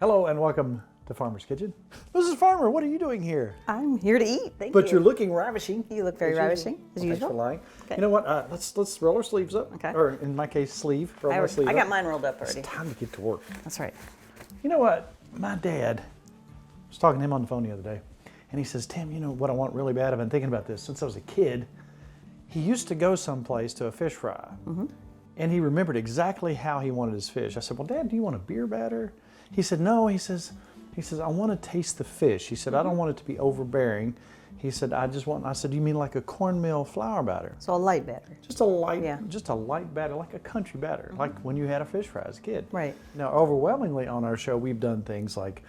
Hello and welcome to Farmer's Kitchen. Mrs. Farmer, what are you doing here? I'm here to eat. Thank you. But you're looking ravishing. You look very ravishing, as usual. Thanks for lying. Okay. You know what? Let's roll our sleeves up. Okay. Or in my case, roll my sleeve I up. got mine rolled up already. It's time to get to work. That's right. You know what? My dad, I was talking to him on the phone the other day, and he says, Tim, you know what I want really bad? I've been thinking about this since I was a kid. He used to go someplace to a fish fry, and he remembered exactly how he wanted his fish. I said, well, Dad, do you want a beer batter? He said, no. He says, I want to taste the fish. He said, I don't want it to be overbearing. He said, I said, do you mean like a cornmeal flour batter? So a light batter. Just a light batter, like a country batter, like when you had a fish fry as a kid. Right. Now, overwhelmingly on our show, we've done things like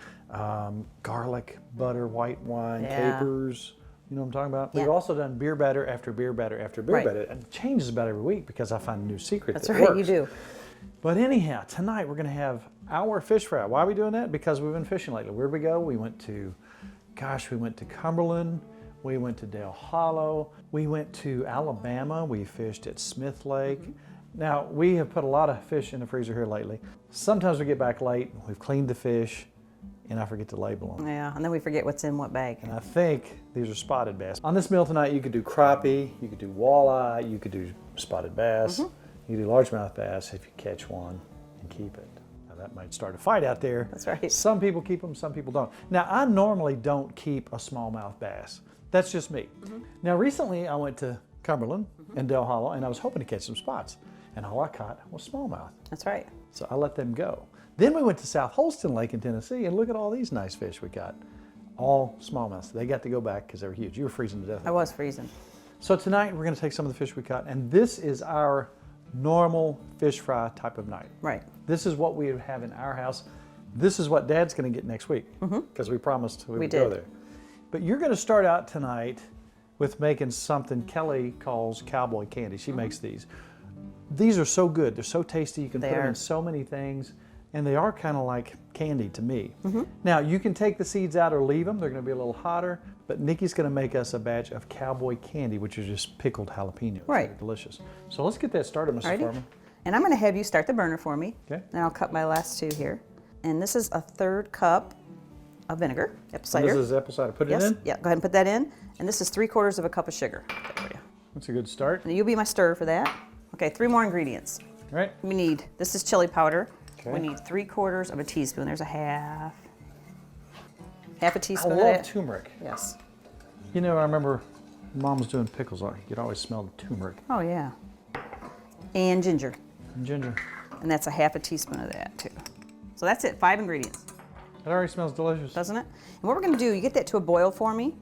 garlic, butter, white wine, capers. You know what I'm talking about? Yeah. We've also done beer batter after beer batter after beer batter. And it changes about every week because I find a new secret That's that right, works. you do. But anyhow, tonight we're going to have our fish fry. Why are we doing that? Because we've been fishing lately. Where'd we go? We went to Cumberland. We went to Dale Hollow. We went to Alabama. We fished at Smith Lake. Now, we have put a lot of fish in the freezer here lately. Sometimes we get back late, we've cleaned the fish, and I forget to label them. Yeah, and then we forget what's in what bag. And I think these are spotted bass. On this meal tonight, you could do crappie, you could do walleye, you could do spotted bass, you could do largemouth bass if you catch one and keep it. Now that might start a fight out there. That's right. Some people keep them, some people don't. Now I normally don't keep a smallmouth bass. That's just me. Now recently I went to Cumberland and Dale Hollow and I was hoping to catch some spots. And all I caught was smallmouth. That's right. So I let them go. Then we went to South Holston Lake in Tennessee, and look at all these nice fish we got. All smallmouth. They got to go back because they were huge. You were freezing to death. I was freezing. So tonight we're going to take some of the fish we caught, and this is our normal fish fry type of night. Right. This is what we would have in our house. This is what Dad's going to get next week because we promised we would go there. But you're going to start out tonight with making something Kelly calls Cowboy Candy. She makes these. These are so good. They're so tasty. You can put them in so many things. And they are kind of like candy to me. Now, you can take the seeds out or leave them. They're going to be a little hotter. But Nikki's going to make us a batch of Cowboy Candy, which is just pickled jalapenos. Right. They're delicious. So let's get that started, Mrs. Farmer. And I'm going to have you start the burner for me. Okay. And I'll cut my last two here. And this is a 1/3 cup of vinegar, apple cider. And this is apple cider. Put it in? Yeah, go ahead and put that in. And this is 3/4 of a cup of sugar. There you go. That's a good start. And you'll be my stir for that. Okay, 3 more ingredients. All right. We need, this is chili powder. Okay. We need 3/4 of a teaspoon. There's a half a teaspoon I of love that. turmeric. Yes. You know, I remember Mom was doing pickles. You could always smell the turmeric. Oh yeah. And ginger. And ginger. And that's a half a teaspoon of that too. So that's it, 5 ingredients. It already smells delicious. Doesn't it? And what we're gonna do, you get that to a boil for me.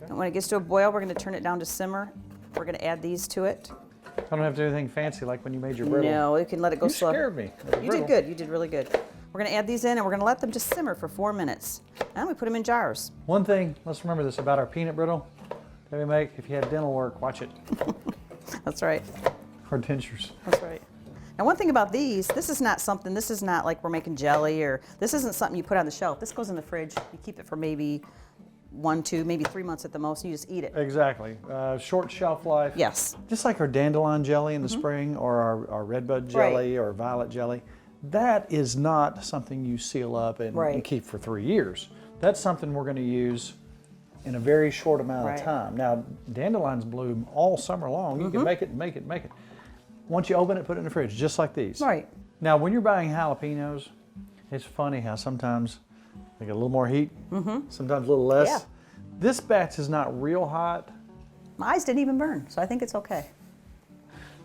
And when it gets to a boil, we're gonna turn it down to simmer. We're gonna add these to it. I don't have to do anything fancy like when you made your brittle. No, you can let it go slow. You scared me. You did good, you did really good. We're gonna add these in and we're gonna let them just simmer for 4 minutes. And we put them in jars. One thing, let's remember this about our peanut brittle that we make. If you had dental work, watch it. That's right. Or dentures. That's right. Now one thing about these, this is not like we're making jelly or, this isn't something you put on the shelf. This goes in the fridge. You keep it for maybe 1, 2, maybe 3 months at the most, and you just eat it. Exactly. Short shelf life. Yes. Just like our dandelion jelly in the spring or our redbud jelly or violet jelly. That is not something you seal up and you keep for 3 years. That's something we're going to use in a very short amount of time. Now, dandelions bloom all summer long. You can make it. Once you open it, put it in the fridge, just like these. Right. Now, when you're buying jalapenos, it's funny how sometimes they get a little more heat, sometimes a little less. Yeah. This batch is not real hot. My eyes didn't even burn, so I think it's okay.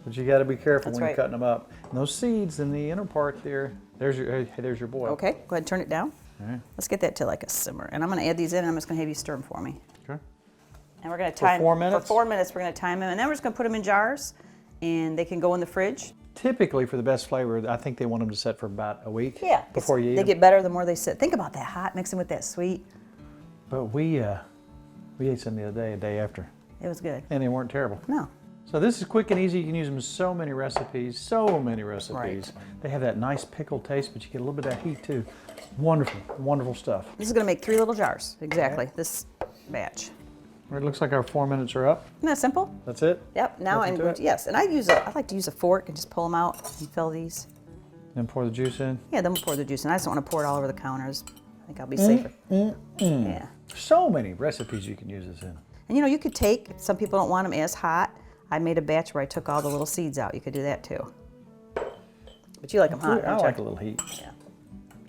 But you got to be careful when you're right. cutting them up. And those seeds in the inner part there, there's your boil. Okay, go ahead and turn it down. All right. Let's get that to like a simmer. And I'm going to add these in and I'm just going to have you stir them for me. Okay. And we're going to time For 4 minutes? For 4 minutes, we're going to time them. And then we're just going to put them in jars and they can go in the fridge. Typically, for the best flavor, I think they want them to set for about a week before you eat They them. get better the more they sit. Think about that hot mixing with that sweet. But we ate some the other day after, It was good. and they weren't terrible. No. So this is quick and easy. You can use them in so many recipes. Right. They have that nice pickle taste, but you get a little bit of that heat too. Wonderful, wonderful stuff. This is going to make 3 little jars. Exactly. This batch. It looks like our 4 minutes are up. Isn't that simple? That's it? Yep. Now Nothing to it? yes, and I like to use a fork and just pull them out and fill these. Then pour the juice in. Yeah, then we'll pour the juice in. I just don't want to pour it all over the counters. I think I'll be safer. Yeah. So many recipes you can use this in. And you could take, some people don't want them as hot. I made a batch where I took all the little seeds out. You could do that too. But you like them hot, I don't you? like a little heat. Yeah.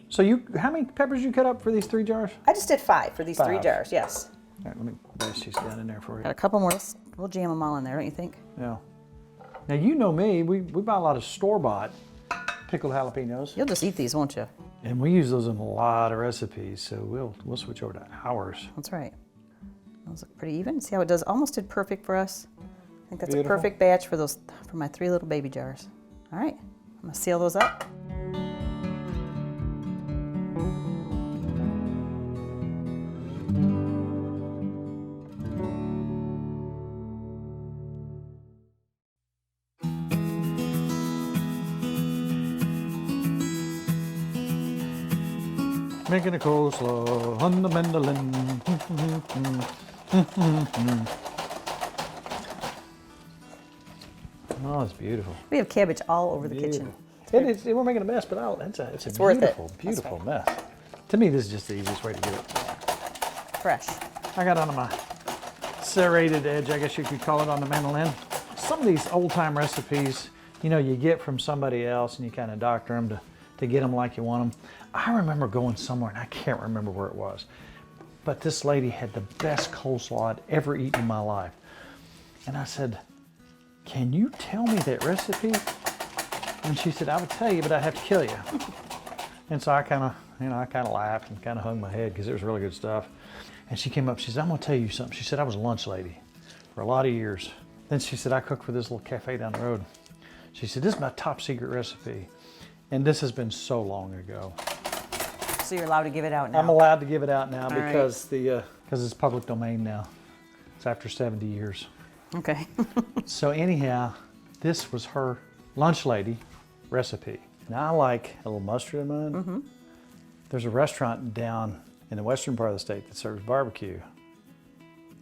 So how many peppers you cut up for these 3 jars? I just did 5 for these 3 5. jars, yes. All right, let me bash these down in there for you. Got a couple more. We'll jam them all in there, don't you think? Yeah. Now you know me, we buy a lot of store-bought pickled jalapenos. You'll just eat these, won't you? And we use those in a lot of recipes, so we'll switch over to ours. That's right. Those look pretty even. See how it does? Almost did perfect for us. I think that's Beautiful. a perfect batch for my 3 little baby jars. All right, I'm gonna seal those up. Making a coleslaw on the mandolin. Oh, it's beautiful. We have cabbage all over the kitchen. We're making a mess, but it's a worth it. beautiful, beautiful mess. To me, this is just the easiest way to get it. Fresh. I got onto my serrated edge, I guess you could call it, on the mandolin. Some of these old-time recipes, you get from somebody else and you kind of doctor them to get them like you want them. I remember going somewhere, and I can't remember where it was, but this lady had the best coleslaw I'd ever eaten in my life. And I said, "Can you tell me that recipe?" And she said, "I would tell you, but I'd have to kill you." And so I kind of laughed and kind of hung my head because it was really good stuff. And she came up, she said, "I'm going to tell you something." She said, "I was a lunch lady for a lot of years." Then she said, "I cooked for this little cafe down the road." She said, "This is my top secret recipe." And this has been so long ago. So you're allowed to give it out now? I'm allowed to give it out now All because it's public domain now. It's after 70 years. Okay. So anyhow, this was her lunch lady recipe. Now I like a little mustard in mine. Mm-hmm. There's a restaurant down in the western part of the state that serves barbecue.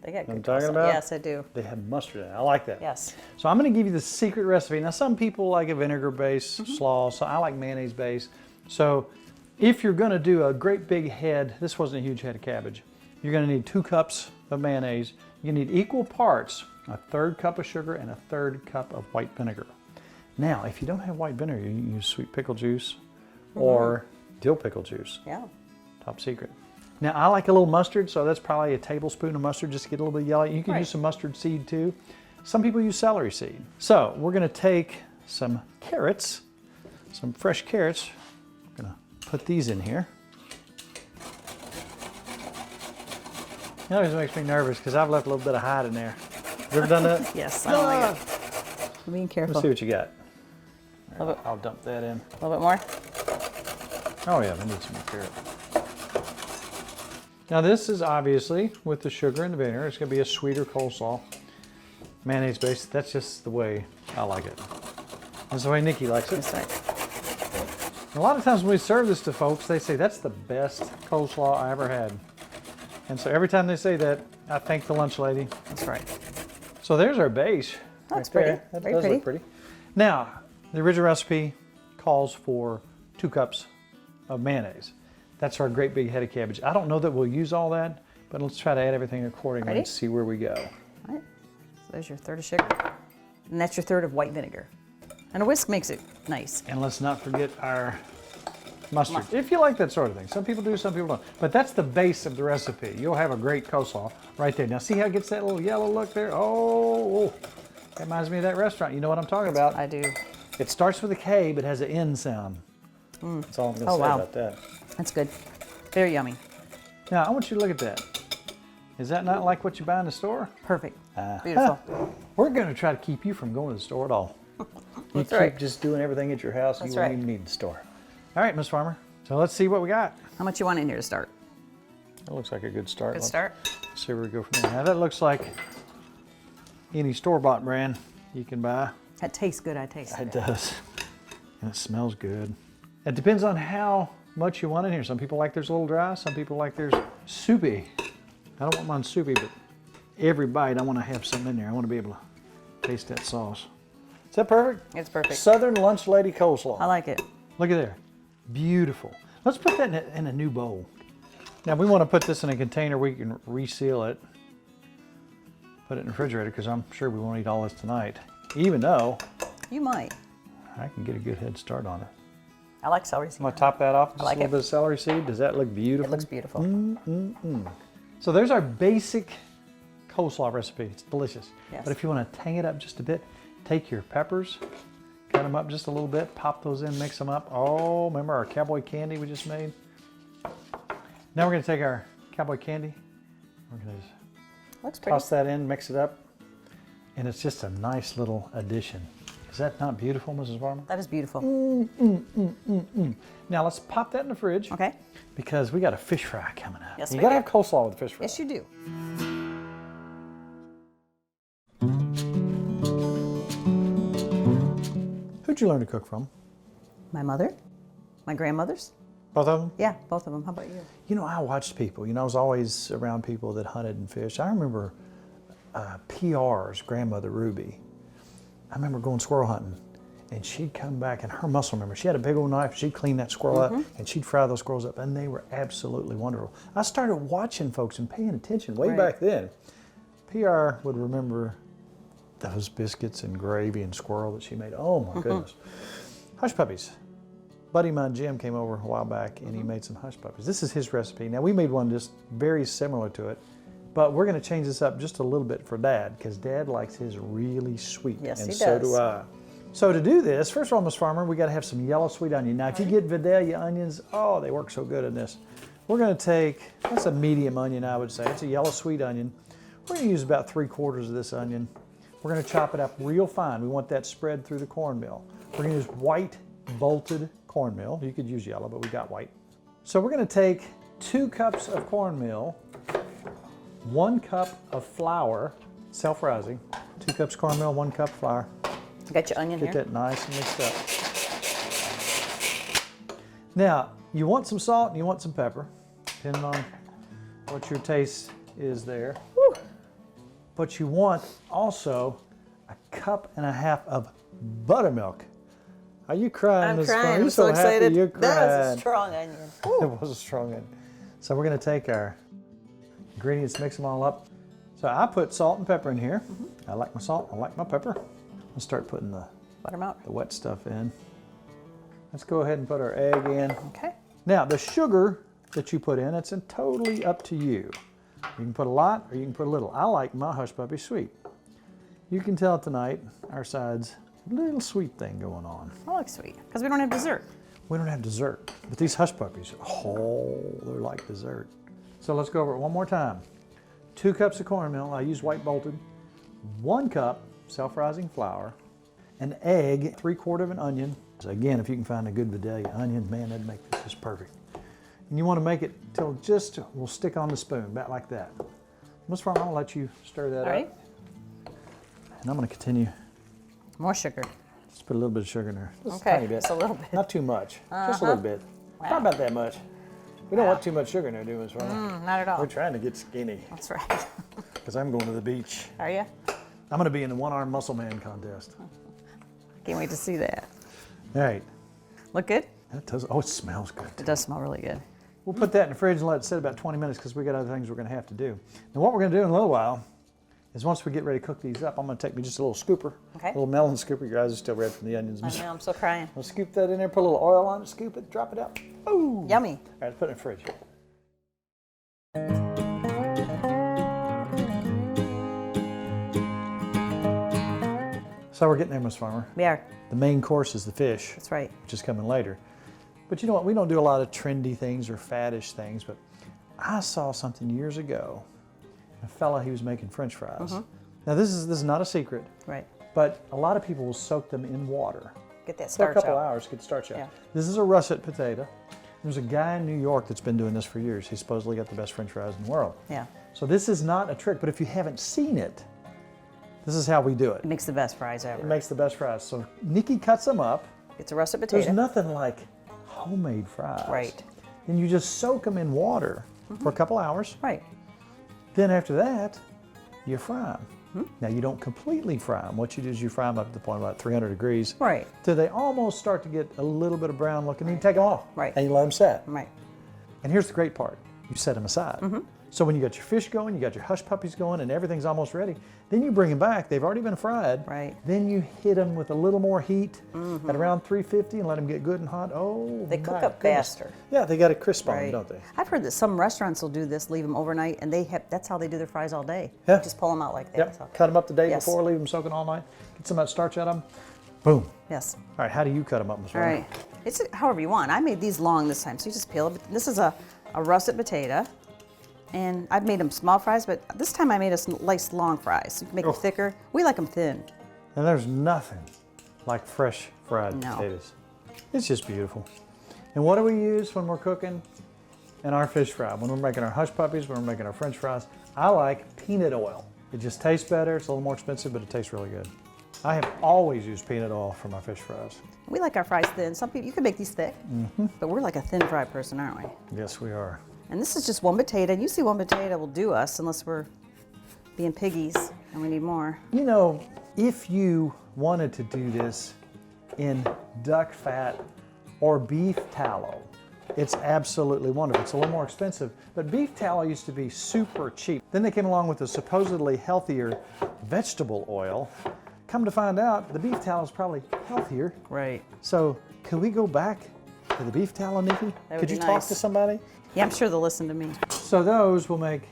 They got I'm good talking coleslaw. about? Yes, I do. They have mustard in it. I like that. Yes. So I'm going to give you the secret recipe. Now some people like a vinegar-based slaw, so I like mayonnaise-based. So if you're going to do a great big head, this wasn't a huge head of cabbage, you're going to need 2 cups of mayonnaise. You need equal parts, a 1/3 cup of sugar and a 1/3 cup of white vinegar. Now, if you don't have white vinegar, you can use sweet pickle juice or dill pickle juice. Yeah. Top secret. Now, I like a little mustard, so that's probably a tablespoon of mustard just to get a little bit yellow. You can use some mustard seed too. Some people use celery seed. So we're going to take some carrots, some fresh carrots. I'm going to put these in here. It always makes me nervous because I've left a little bit of hide in there. You ever done that? Yes, I don't like it. I'm being careful. Let's see what you got. Love it. I'll dump that in. A little bit more? Oh yeah, we need some more carrot. Now this is obviously with the sugar and the vinegar. It's going to be a sweeter coleslaw. Mayonnaise based. That's just the way I like it. That's the way Nikki likes it. That's right. A lot of times when we serve this to folks, they say that's the best coleslaw I ever had. And so every time they say that, I thank the lunch lady. That's right. So there's our base. Oh, that's right pretty. there. That Very does pretty. look pretty. Now, the original recipe calls for 2 cups of mayonnaise. That's our great big head of cabbage. I don't know that we'll use all that, but let's try to add everything accordingly Ready? and see where we go. All right. So there's your 1/3 of sugar. And that's your 1/3 of white vinegar. And a whisk makes it nice. And let's not forget our mustard. If you like that sort of thing. Some people do, some people don't. But that's the base of the recipe. You'll have a great coleslaw right there. Now see how it gets that little yellow look there? Oh, that reminds me of that restaurant. You know what I'm talking about? I do. It starts with a K, but has an N sound. That's all I'm going to say about that. That's good. Very yummy. Now, I want you to look at that. Is that not like what you buy in the store? Perfect. Beautiful. We're going to try to keep you from going to the store at all. You keep just doing everything at your house. That's you won't right. even need the store. All right, Miss Farmer. So let's see what we got. How much you want in here to start? That looks like a good start. Good start. Let's see where we go from there. Now that looks like any store-bought brand you can buy. That tastes good. I taste It does. And it smells good. It depends on how much you want in here. Some people like theirs a little dry. Some people like theirs soupy. I don't want mine soupy, but every bite I want to have something in there. I want to be able to taste that sauce. Is that perfect? It's perfect. Southern Lunch Lady Coleslaw. I like it. Look at there. Beautiful. Let's put that in a new bowl. Now we want to put this in a container we can reseal it. Put it in the refrigerator because I'm sure we won't eat all this tonight. Even though You might. I can get a good head start on it. I like celery seed. I'm going to top that off with just like a little bit of celery seed. Does that look beautiful? It looks beautiful. So there's our basic coleslaw recipe. It's delicious. Yes. But if you want to tang it up just a bit, take your peppers, cut them up just a little bit, pop those in, mix them up. Oh, remember our cowboy candy we just made? Now we're going to take our cowboy candy. We're going to Looks pretty. toss that in, mix it up, and it's just a nice little addition. Is that not beautiful, Mrs. Farmer? That is beautiful. Now let's pop that in the fridge. Okay. Because we got a fish fry coming up. Yes, you we got to do. have coleslaw with fish fry. Yes, you do. Who'd you learn to cook from? My mother, my grandmothers. Both of them? Yeah, both of them. How about you? You know, I watched people. You know, I was always around people that hunted and fished. I remember PR's grandmother, Ruby. I remember going squirrel hunting, and she'd come back, and her muscle memory, she had a big old knife, she'd clean that squirrel up, and she'd fry those squirrels up, and they were absolutely wonderful. I started watching folks and paying attention way back then. PR would remember those biscuits and gravy and squirrel that she made. Oh my goodness. Hush puppies. Buddy of mine, Jim, came over a while back and he made some hush puppies. This is his recipe. Now we made one just very similar to it, but we're going to change this up just a little bit for Dad because Dad likes his really sweet. Yes, and he so does. do I. So to do this, first of all, Miss Farmer, we got to have some yellow sweet onion. Now if you get Vidalia onions, oh, they work so good in this. We're going to take, that's a medium onion, I would say. It's a yellow sweet onion. We're going to use about 3/4 of this onion. We're going to chop it up real fine. We want that spread through the cornmeal. We're going to use white bolted cornmeal. You could use yellow, but we got white. So we're going to take 2 cups of cornmeal, 1 cup of flour, self-rising, 2 cups cornmeal, 1 cup flour. Got your onion Get here. that nice and mixed up. Now, you want some salt and you want some pepper, depending on what your taste is there. Whew. But you want also 1.5 cups of buttermilk. Are you crying? I'm Miss crying. Farmer? I'm You're so happy excited. you're That was a crying. strong onion. It was a strong onion. So we're going to take our ingredients, mix them all up. So I put salt and pepper in here. I like my salt. I like my pepper. I'll start putting the Buttermilk. wet stuff in. Let's go ahead and put our egg in. Okay. Now, the sugar that you put in, it's totally up to you. You can put a lot or you can put a little. I like my Hush Puppy sweet. You can tell tonight our side's a little sweet thing going on. I like sweet because we don't have dessert. We don't have dessert, but these Hush Puppies, oh, they're like dessert. So let's go over it one more time. 2 cups of cornmeal, I use white bolted, 1 cup self-rising flour, an egg, 3/4 of an onion. So again, if you can find a good Vidalia onion, man, that'd make this just perfect. And you want to make it till just will stick on the spoon, about like that. Miss Farmer, I'll let you stir that All up. right. And I'm going to continue. More sugar. Just put a little bit of sugar in there. Just a Okay. tiny bit. Just a little bit. Not too much. Just a little bit. Wow. Not about that much. We don't want too much sugar in there, do we, Miss Farmer? Not at all. We're trying to get skinny That's right. because I'm going to the beach. Are you? I'm going to be in the one-arm muscle man contest. Can't wait to see that. All right. Look good? That does, oh, it smells good. It does smell really good. We'll put that in the fridge and let it sit about 20 minutes because we got other things we're going to have to do. Now, what we're going to do in a little while is once we get ready to cook these up, I'm going to take me just a little scooper, Okay. a little melon scooper. Your eyes are still red from the onions. I know, I'm still crying. We'll scoop that in there, put a little oil on it, scoop it, drop it out. Ooh. Yummy. All right, put it in the fridge. So we're getting there, Miss Farmer. We are. The main course is the fish, That's right. which is coming later. But you know what? We don't do a lot of trendy things or faddish things, but I saw something years ago. A fella, he was making French fries. Now this is not a secret, Right. but a lot of people will soak them in water Get that for a starch couple out. hours to get the starch out. Yeah. This is a russet potato. There's a guy in New York that's been doing this for years. He supposedly got the best French fries in the world. Yeah. So this is not a trick, but if you haven't seen it, this is how we do it. It makes the best fries It ever. makes the best fries. So Nikki cuts them up. It's a russet There's potato. nothing like homemade fries. Right. Then you just soak them in water for a couple hours. Right. Then after that, you fry them. Now you don't completely fry them. What you do is you fry them up to the point of about 300 degrees. Right. Till they almost start to get a little bit of brown look, and then you take them off. Right. And you let them set. Right. And here's the great part. You set them aside. So when you got your fish going, you got your hush puppies going, and everything's almost ready, then you bring them back. They've already been fried. Right. Then you hit them with a little more heat at around 350 and let them get good and hot. Oh, They cook my up goodness. faster. Yeah, they got a crisp on them, Right. don't they? I've heard that some restaurants will do this, leave them overnight, and that's how they do their fries all day. Yeah. Just pull them out like that. Yep. So- Cut them up the day Yes. before, leave them soaking all night, get some of that starch out of them. Boom. Yes. All right, how do you cut them up, Ms. All right. It's however you want. I made these long this time, so you just peel it. This is a russet potato, and I've made them small fries, but this time I made us nice long fries. You can make them thicker. We like them thin. And there's nothing like fresh fried No. potatoes. It's just beautiful. And what do we use when we're cooking in our fish fry? When we're making our hush puppies, when we're making our French fries, I like peanut oil. It just tastes better. It's a little more expensive, but it tastes really good. I have always used peanut oil for my fish fries. We like our fries thin. Some people, you can make these thick, but we're like a thin fry person, aren't we? Yes, we are. And this is just one potato. Usually one potato will do us unless we're being piggies and we need more. You know, if you wanted to do this in duck fat or beef tallow, it's absolutely wonderful. It's a little more expensive, but beef tallow used to be super cheap. Then they came along with a supposedly healthier vegetable oil. Come to find out, the beef tallow is probably healthier. Right. So could we go back to the beef tallow, Nikki? That would Could be you nice. talk to somebody? Yeah, I'm sure they'll listen to me. So those will make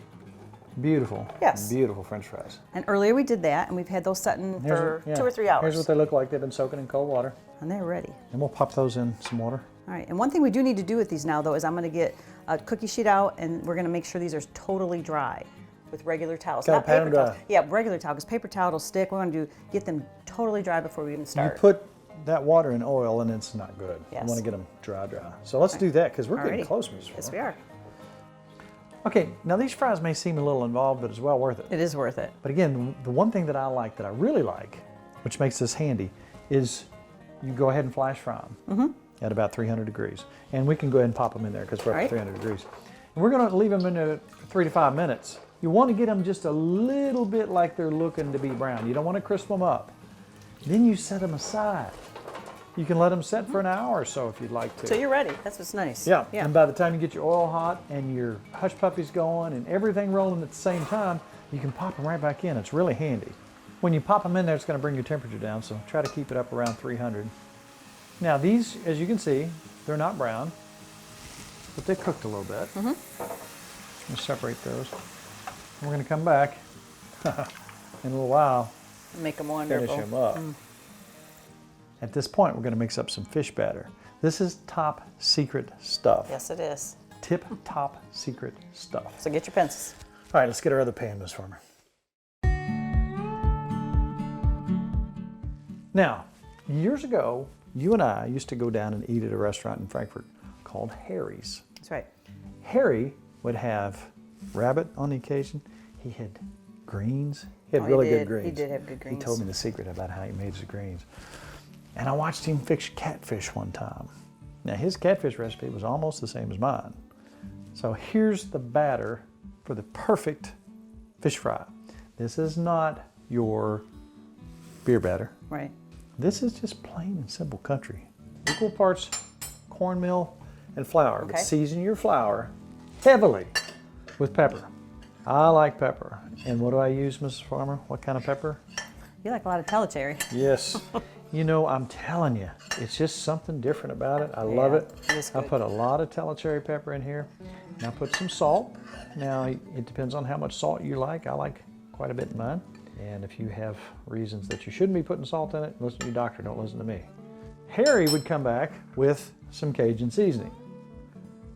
beautiful, Yes. beautiful French fries. And earlier we did that, and we've had those setting Here's for yeah. 2 or 3 hours. Here's what they look like. They've been soaking in cold water. And they're ready. And we'll pop those in some water. All right, and one thing we do need to do with these now, though, is I'm going to get a cookie sheet out, and we're going to make sure these are totally dry with regular towels. Gotta Not pat 'em paper towels. dry. Yeah, regular towel, because paper towel will stick. We want to get them totally dry before we even You start. put that water in oil and it's not good. Yes. You want to get them dry. So let's do that because we're getting Alrighty. close, Ms. Yes, Farmer. we are. Okay, now these fries may seem a little involved, but it's well worth it. It is worth it. But again, the one thing that I like, that I really like, which makes this handy, is you go ahead and flash fry them at about 300 degrees. And we can go ahead and pop them in there because we're up to Alright. 300 degrees. And we're going to leave them in there 3 to 5 minutes. You want to get them just a little bit like they're looking to be brown. You don't want to crisp them up. Then you set them aside. You can let them set for an hour or so if you'd like to. So you're ready. That's what's nice. Yeah. Yeah. And by the time you get your oil hot and your hush puppies going and everything rolling at the same time, you can pop them right back in. It's really handy. When you pop them in there, it's going to bring your temperature down, so try to keep it up around 300. Now these, as you can see, they're not brown, but they cooked a little bit. Let me separate those. And we're going to come back in a little while, Make them finish wonderful. them up. At this point, we're going to mix up some fish batter. This is top secret stuff. Yes, it is. Tip top secret stuff. So get your pencils. All right, let's get our other pan, Ms. Farmer. Now, years ago, you and I used to go down and eat at a restaurant in Frankfurt called Harry's. That's right. Harry would have rabbit on the occasion. He had greens. He had Oh, he really good did. greens. He did have good greens. He told me the secret about how he made his greens. And I watched him fix catfish one time. Now, his catfish recipe was almost the same as mine. So here's the batter for the perfect fish fry. This is not your beer batter. Right. This is just plain and simple country. Equal parts cornmeal and flour, but Okay. season your flour heavily with pepper. I like pepper. And what do I use, Mrs. Farmer? What kind of pepper? You like a lot of Telecherry. Yes. You know, I'm telling you, it's just something different about it. I love Yeah, it. it is I good. put a lot of Telecherry pepper in here. Now put some salt. Now it depends on how much salt you like. I like quite a bit in mine. And if you have reasons that you shouldn't be putting salt in it, listen to your doctor, don't listen to me. Harry would come back with some Cajun seasoning.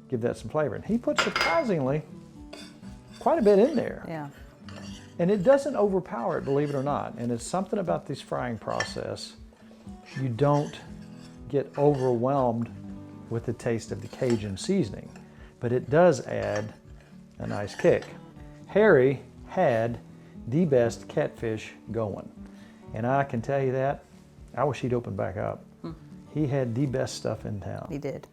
Give that some flavor. And he put surprisingly quite a bit in there. Yeah. And it doesn't overpower it, believe it or not. And it's something about this frying process. You don't get overwhelmed with the taste of the Cajun seasoning, but it does add a nice kick. Harry had the best catfish going. And I can tell you that, I wish he'd open back up. He had the best stuff in town. He did.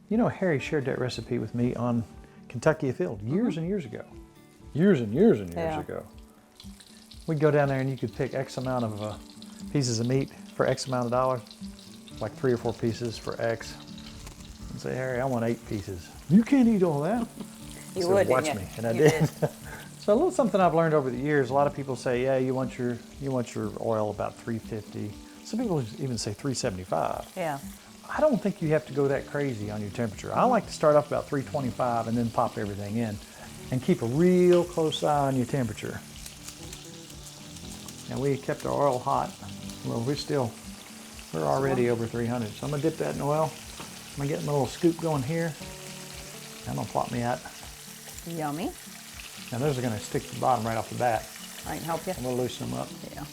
You know, Harry shared that recipe with me on Kentucky Afield years and years ago. Years and years and years Yeah. ago. we'd go down there and you could pick X amount of pieces of meat for X amount of dollars, like 3 or 4 pieces for X. And say, Harry, I want 8 pieces. You can't eat all that. You So would, watch didn't me, you? and I You did. So a little something I've learned over the years. A lot of people say, yeah, you want your oil about 350. Some people even say 375. Yeah. I don't think you have to go that crazy on your temperature. I like to start off about 325 and then pop everything in, and keep a real close eye on your temperature. And we kept our oil hot. Well, we're already over 300. So I'm gonna dip that in oil. I'm gonna get my little scoop going here. I'm gonna plop me out. Yummy. Now those are gonna stick to the bottom right off the bat. I can help you. I'm gonna loosen them up. Yeah.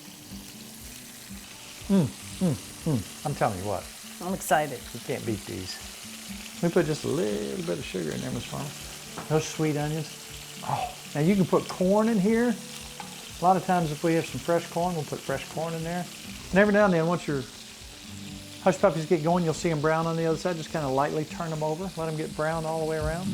I'm telling you what, I'm excited. you can't beat these. We put just a little bit of sugar in there, Miss Farmer. Those sweet onions. Oh, now you can put corn in here. A lot of times if we have some fresh corn, we'll put fresh corn in there. And every now and then, once your hush puppies get going, you'll see them brown on the other side. Just kind of lightly turn them over. Let them get brown all the way around.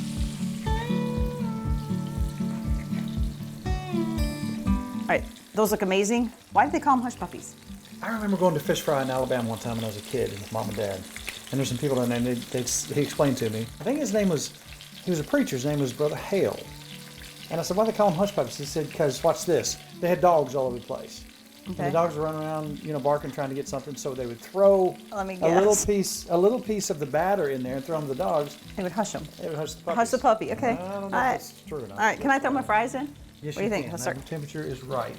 All right, those look amazing. Why do they call them hush puppies? I remember going to fish fry in Alabama one time when I was a kid with Mom and Dad. And there's some people down there, and he explained to me. I think his name was, he was a preacher, his name was Brother Hale. And I said, why do they call them hush puppies? He said, because watch this. They had dogs all over the place. Okay. And the dogs were running around, barking, trying to get something. So they would throw Let me a little guess. piece of the batter in there and throw them to the dogs. They would hush them. They would hush the puppies. Hush the puppy, okay. I don't know All if right. that's true or not. All right, can I throw my fries in? Yes, What do you think? can. Let's Now start. your temperature is right.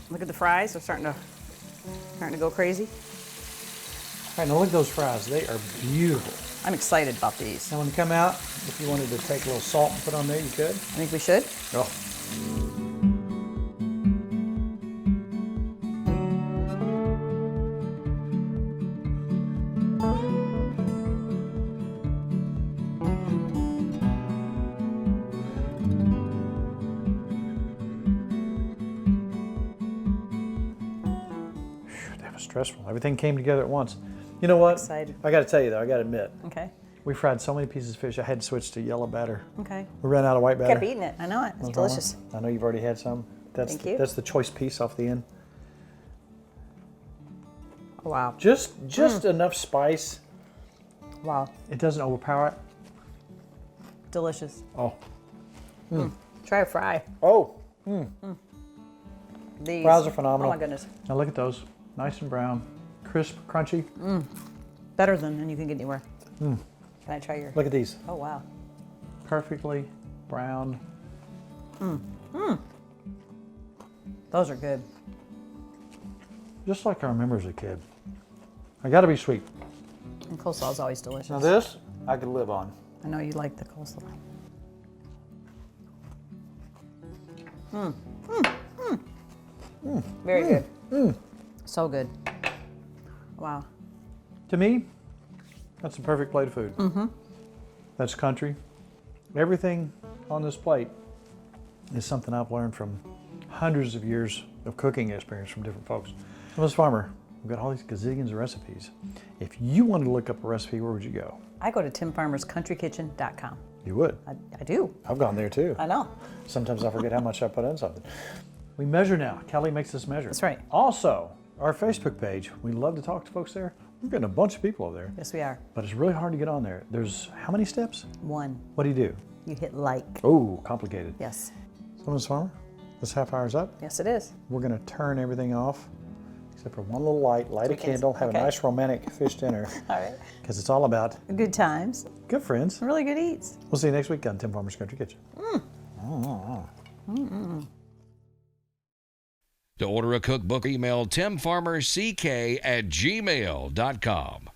Look at the fries. They're starting to go crazy. All right, now look at those fries. They are beautiful. I'm excited about these. Now when they come out, if you wanted to take a little salt and put on there, you could. I think we should. Oh. That was stressful. Everything came together at once. You know what? Excited. I got to tell you though, I got to admit, Okay. we fried so many pieces of fish, I had to switch to yellow batter. Okay. We ran out of white batter. Kept eating it. I know it. It's Those delicious. are one. I know you've already had some. Thank you. That's the choice piece off the end. Oh, wow. Just enough spice. Wow. It doesn't overpower it. Delicious. Oh. Try a fry. Oh. These. Fries are phenomenal. Oh my goodness. Now look at those. Nice and brown. Crisp, crunchy. Better than you can get anywhere. Can I try your? Look at these. Oh wow. Perfectly brown. Those are good. Just like I remember as a kid. I got to be sweet. And coleslaw is always delicious. Now this, I could live on. I know you like the coleslaw. Very good. So good. Wow. To me, that's a perfect plate of food. That's country. Everything on this plate is something I've learned from hundreds of years of cooking experience from different folks. So, Ms. Farmer, we've got all these gazillions of recipes. If you wanted to look up a recipe, where would you go? I go to timfarmerscountrykitchen.com. You would. I do. I've gone there too. I know. Sometimes I forget how much I put in something. We measure now. Kelly makes us measure. That's right. Also, our Facebook page, we love to talk to folks there. We're getting a bunch of people over there, Yes, we are. but it's really hard to get on there. There's how many steps? 1. What do you do? You hit like. Oh, complicated. Yes. So, Ms. Farmer, this half hour's up. Yes, it is. We're going to turn everything off, except for one little light, light a Okay. candle, have Okay. a nice romantic fish dinner, All right. because it's all about Good times. good friends. Really good eats. We'll see you next week on Tim Farmer's Country Kitchen. To order a cookbook, email timfarmerck@gmail.com.